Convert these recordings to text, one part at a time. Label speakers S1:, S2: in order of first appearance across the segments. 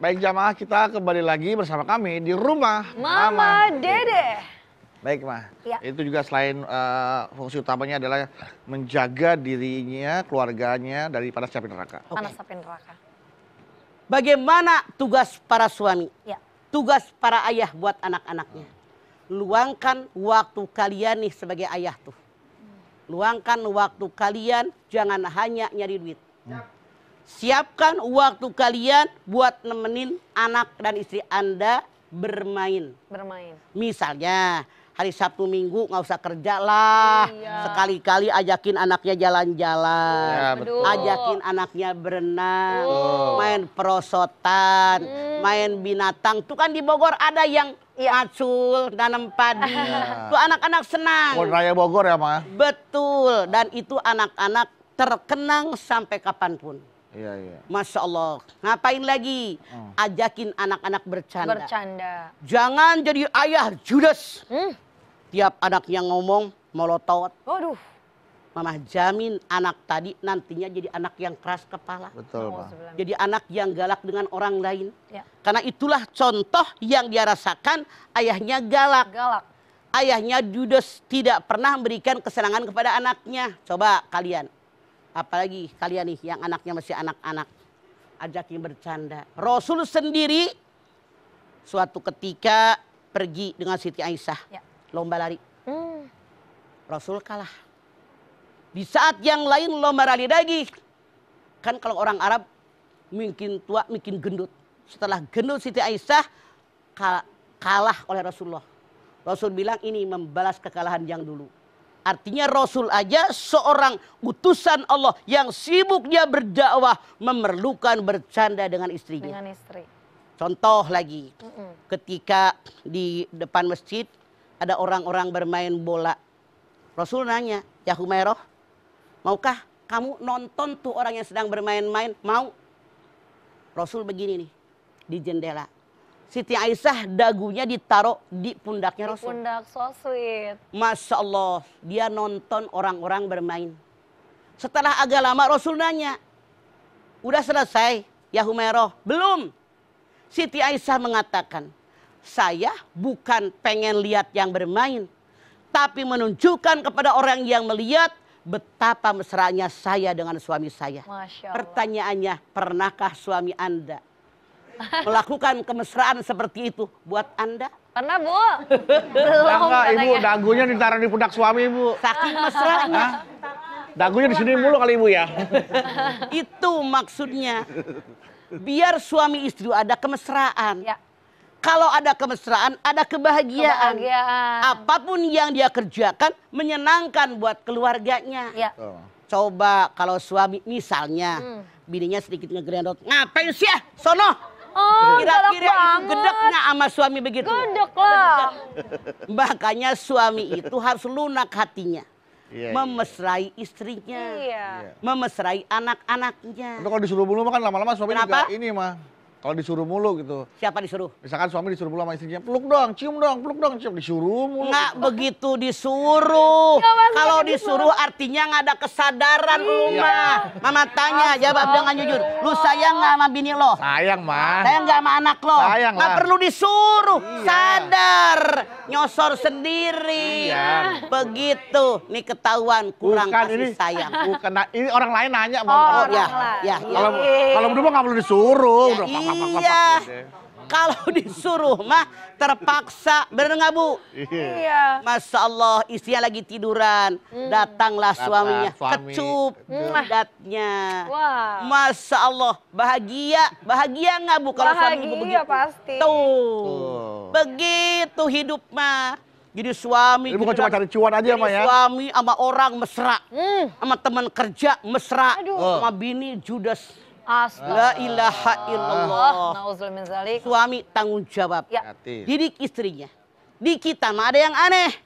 S1: Baik jamaah, kita kembali lagi bersama kami di rumah
S2: Mama Dede.
S1: Baik Ma,
S2: Ya.
S1: itu juga selain fungsi utamanya adalah menjaga dirinya, keluarganya dari panas api neraka.
S2: Panas api neraka.
S3: Bagaimana tugas para suami?
S2: Ya.
S3: Tugas para ayah buat anak-anaknya. Luangkan waktu kalian nih sebagai ayah tuh. Luangkan waktu kalian, jangan hanya nyari duit. Siapkan waktu kalian buat nemenin anak dan istri Anda bermain. Misalnya hari Sabtu Minggu nggak usah kerja lah.
S2: Iya.
S3: Sekali-kali ajakin anaknya jalan-jalan.
S1: Ya, betul.
S3: Ajakin anaknya berenang, main perosotan, main binatang. Tuh kan di Bogor ada yang ngacul, nanam padi. Tuh anak-anak senang.
S1: Kebun Raya Bogor ya Ma?
S3: Betul. Dan itu anak-anak terkenang sampai kapanpun.
S1: Iya.
S3: Masya Allah. Ngapain lagi? Ajakin anak-anak bercanda. Jangan jadi ayah judes. Tiap anak yang ngomong molotov.
S2: Waduh.
S3: Mama jamin anak tadi nantinya jadi anak yang keras kepala.
S1: Betul Ma.
S3: Jadi anak yang galak dengan orang lain.
S2: Ya.
S3: Karena itulah contoh yang dia rasakan, ayahnya galak. Ayahnya judes, tidak pernah memberikan kesenangan kepada anaknya. Coba kalian. Apalagi kalian nih yang anaknya masih anak-anak. Ajakin bercanda. Rasul sendiri suatu ketika pergi dengan Siti Aisyah.
S2: Ya.
S3: Lomba lari. Rasul kalah. Di saat yang lain lomba lari lagi. Kan kalau orang Arab mungkin tua, mungkin gendut. Setelah gendut Siti Aisyah kalah oleh Rasulullah. Rasul bilang ini membalas kekalahan yang dulu. Artinya Rasul aja seorang utusan Allah yang sibuknya berdakwah memerlukan bercanda dengan istrinya. Contoh lagi, ketika di depan masjid ada orang-orang bermain bola. Rasul nanya, ya Humairah, maukah kamu nonton tuh orang yang sedang bermain-main? Mau? Rasul begini nih, di jendela. Siti Aisyah dagunya ditaruh di pundaknya Rasul.
S2: Pundak, so sweet.
S3: Masya Allah, dia nonton orang-orang bermain. Setelah agak lama Rasul nanya, udah selesai ya Humairah? Belum. Siti Aisyah mengatakan, saya bukan pengen lihat yang bermain, tapi menunjukkan kepada orang yang melihat betapa mesranya saya dengan suami saya.
S2: Masya Allah.
S3: Pertanyaannya, pernahkah suami Anda melakukan kemesraan seperti itu buat Anda?
S2: Pernah Bu?
S1: Enggak Ibu, dagunya ditaruh di pundak suami Ibu.
S3: Saking mesranya.
S1: Dagunya di sini mulu kali Ibu ya.
S3: Itu maksudnya. Biar suami istri ada kemesraan.
S2: Ya.
S3: Kalau ada kemesraan, ada kebahagiaan. Apapun yang dia kerjakan menyenangkan buat keluarganya.
S2: Ya.
S3: Coba kalau suami misalnya bininya sedikit ngegrendot, ngapain sih ya? Sono. Kira-kira itu gedek nggak sama suami begitu?
S2: Gedek lah.
S3: Makanya suami itu harus lunak hatinya.
S1: Iya,
S3: memesrai istrinya. Memesrai anak-anaknya.
S1: Itu kalau disuruh mulu mah kan lama-lama suami
S3: Kenapa?
S1: juga ini mah. Kalau disuruh mulu gitu.
S3: Siapa disuruh?
S1: Misalkan suami disuruh mulu sama istrinya, peluk dong, cium dong, cium. Disuruh mulu.
S3: Nggak begitu disuruh. Kalau disuruh artinya nggak ada kesadaran lu mah. Mama tanya, jawab dengan jujur. Lu sayang nggak sama bini lo?
S1: Sayang mah.
S3: Sayang nggak sama anak lo?
S1: Sayang
S3: nggak
S1: lah.
S3: perlu disuruh.
S1: Iya.
S3: Sadar. Nyosor sendiri.
S1: Iya.
S3: Begitu. Nih ketahuan kurang
S1: Bukan
S3: kasih
S1: ini,
S3: sayang.
S1: Bukan, ini orang lain nanya.
S3: Oh ya.
S1: Kalau berdua nggak perlu disuruh. Udah,
S3: Iya. Kalau disuruh mah terpaksa, bener nggak Bu?
S2: Iya.
S3: Masya Allah, istrinya lagi tiduran, datanglah suaminya,
S1: suami.
S3: kecup jidatnya.
S2: Wah.
S3: Masya Allah, bahagia nggak Bu kalau suami Ibu begitu?
S2: Pasti.
S3: Tuh, begitu hidup mah. Jadi suami
S1: Ini bukan
S3: gitu
S1: cuma
S3: kan,
S1: cari cuan aja
S3: jadi
S1: mah ya.
S3: suami sama orang mesra, sama teman kerja mesra,
S2: Aduh.
S3: sama bini judes.
S2: Astaga.
S3: La ilaha illallah.
S2: Nauzubillah min zalik.
S3: Suami tanggung jawab.
S2: Ya.
S3: Didik istrinya. Di kita mah ada yang aneh.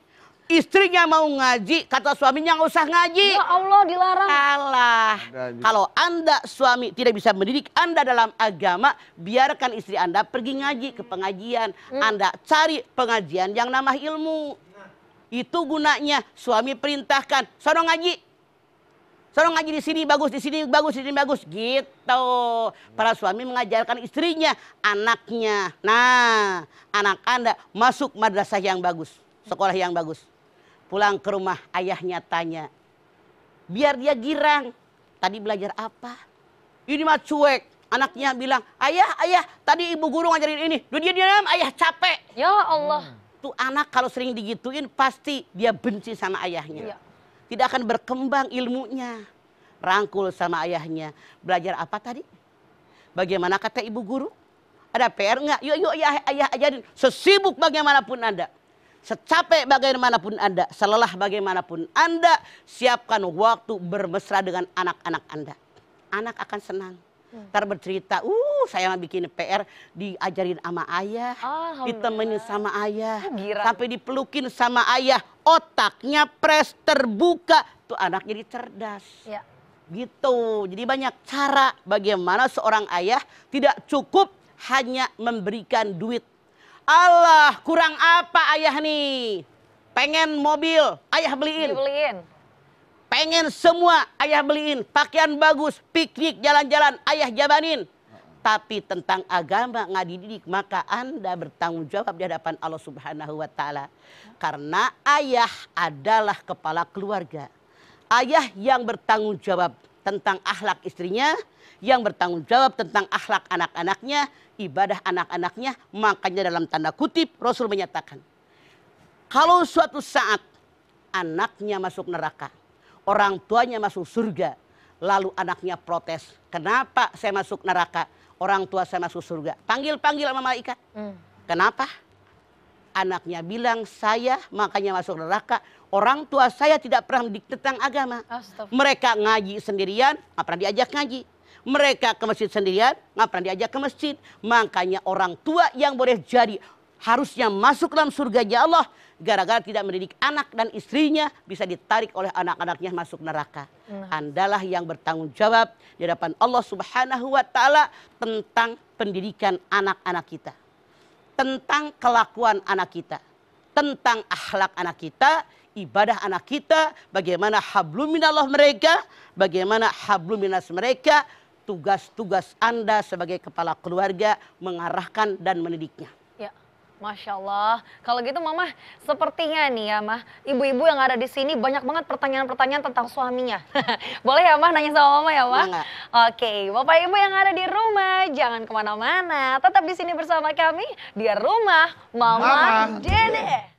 S3: Istrinya mau ngaji, kata suaminya nggak usah ngaji.
S2: Ya Allah, dilarang.
S3: Salah. Kalau Anda suami tidak bisa mendidik Anda dalam agama, biarkan istri Anda pergi ngaji ke pengajian. Anda cari pengajian yang nama ilmu. Itu gunanya. Suami perintahkan, sono ngaji. Seorang ngaji di sini bagus, di sini bagus, di sini bagus. Gitu. Para suami mengajarkan istrinya, anaknya. Nah, anak Anda masuk madrasah yang bagus, sekolah yang bagus. Pulang ke rumah ayahnya tanya. Biar dia girang. Tadi belajar apa? Ini mah cuek. Anaknya bilang, ayah, tadi ibu guru ngajarin ini. Dia diam, ayah capek.
S2: Ya Allah.
S3: Tuh anak kalau sering digituin pasti dia benci sama ayahnya.
S2: Iya.
S3: Tidak akan berkembang ilmunya. Rangkul sama ayahnya. Belajar apa tadi? Bagaimana kata ibu guru? Ada PR enggak? Yuk ayah ajarin. Sesibuk bagaimanapun Anda. Secapek bagaimanapun Anda. Selelah bagaimanapun Anda. Siapkan waktu bermesra dengan anak-anak Anda. Anak akan senang. Ntar bercerita, saya mah bikin PR, diajarin sama ayah, ditemenin sama ayah, sampai dipelukin sama ayah, otaknya pres terbuka, tuh anak jadi cerdas.
S2: Ya.
S3: Gitu, jadi banyak cara bagaimana seorang ayah tidak cukup hanya memberikan duit. Allah, kurang apa ayah nih? Pengen mobil, ayah beliin.
S2: Dibeliin.
S3: Pengen semua ayah beliin, pakaian bagus, piknik, jalan-jalan, ayah jabanin. Tapi tentang agama nggak dididik, maka Anda bertanggung jawab di hadapan Allah Subhanahu wa Ta'ala. Karena ayah adalah kepala keluarga. Ayah yang bertanggung jawab tentang akhlak istrinya, yang bertanggung jawab tentang akhlak anak-anaknya, ibadah anak-anaknya. Makanya dalam tanda kutip Rasul menyatakan, kalau suatu saat anaknya masuk neraka, orang tuanya masuk surga, lalu anaknya protes. Kenapa saya masuk neraka? Orang tua saya masuk surga. Panggil sama malaikat. Kenapa? Anaknya bilang, saya makanya masuk neraka. Orang tua saya tidak pernah mendidik tentang agama. Mereka ngaji sendirian, nggak pernah diajak ngaji. Mereka ke masjid sendirian, nggak pernah diajak ke masjid. Makanya orang tua yang boleh jadi harusnya masuk dalam surganya Allah, gara-gara tidak mendidik anak dan istrinya, bisa ditarik oleh anak-anaknya masuk neraka. Andalah yang bertanggung jawab di hadapan Allah Subhanahu wa Ta'ala tentang pendidikan anak-anak kita, tentang kelakuan anak kita, tentang akhlak anak kita, ibadah anak kita, bagaimana hablum minallah mereka, bagaimana hablum minas mereka. Tugas-tugas Anda sebagai kepala keluarga mengarahkan dan mendidiknya.
S2: Masya Allah. Kalau gitu Mama, sepertinya nih ya Mah, ibu-ibu yang ada di sini banyak banget pertanyaan-pertanyaan tentang suaminya. Boleh ya Mah nanya sama Mama ya Mah? Oke, Bapak Ibu yang ada di rumah jangan kemana-mana. Tetap di sini bersama kami di Rumah Mama Dede.